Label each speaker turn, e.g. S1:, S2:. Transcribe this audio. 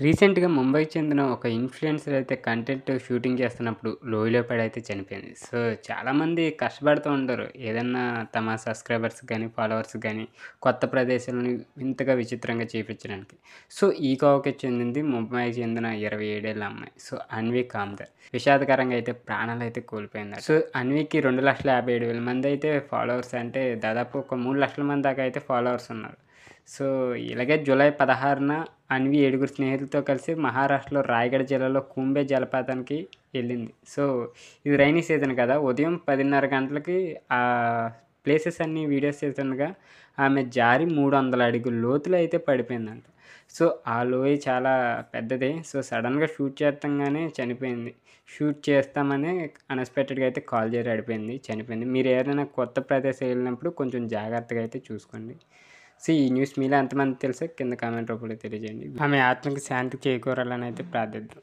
S1: రీసెంట్‌గా ముంబైకి చెందిన ఒక ఇన్‌ఫ్లుయెన్సర్ అయితే కంటెంట్ షూటింగ్ చేస్తున్నప్పుడు లోయలో పడైతే చనిపోయింది. సో, చాలామంది కష్టపడుతూ ఉంటారు. ఏదన్నా తమ సబ్‌స్క్రైబర్స్‌కి గాని, ఫాలోవర్స్‌కి గాని కొత్త ప్రదేశాలను వింతగా, విచిత్రంగా చూపించడానికి. సో, ఈ కోవకి చెందింది ముంబైకి చెందిన 27 ఏళ్ల అమ్మాయి. సో, అన్వి కామ్దర్. విషాదకరంగా అయితే ప్రాణాలైతే కోల్పోయిందట. సో, అన్వికి 2,57,000 మందైతే ఫాలోవర్స్ అంటే దాదాపు ఒక 3,00,000 మంది దాకా అయితే ఫాలోవర్స్ ఉన్నారు. సో, ఇలాగే జూలై 16న అన్వి 7 స్నేహితులతో కలిసి మహారాష్ట్రలో రాయగఢ్ జిల్లాలో కుంబే జలపాతానికి ఎళ్ళింది. సో, ఇది రైనీ సీజన్ కదా! ఉదయం 10:30 గంటలకి ప్లేసెస్ అన్నీ వీడియోస్ చేస్తుండగా ఆమె జారి 300 అడుగుల లోతులో అయితే పడిపోయిందంట. సో, ఆ లోయ చాలా పెద్దది. సో, సడెన్‌గా షూట్ చేస్తంగానే చనిపోయింది. షూట్ చేస్తామని అన్‌ఎక్స్‌పెక్టెడ్‌గా అయితే కాలు జారి చనిపోయింది. మీరు ఏదైనా కొత్త ప్రదేశం ఎళ్ళినప్పుడు కొంచెం జాగ్రత్తగా అయితే చూసుకోండి. సో, ఈ న్యూస్ మీలో ఎంతమందికి తెలుసో కింద కామెంట్ రూపంలో తెలియజేయండి. ఆమె ఆత్మకి శాంతి చేకూరాలని అయితే ప్రార్థిద్దాం.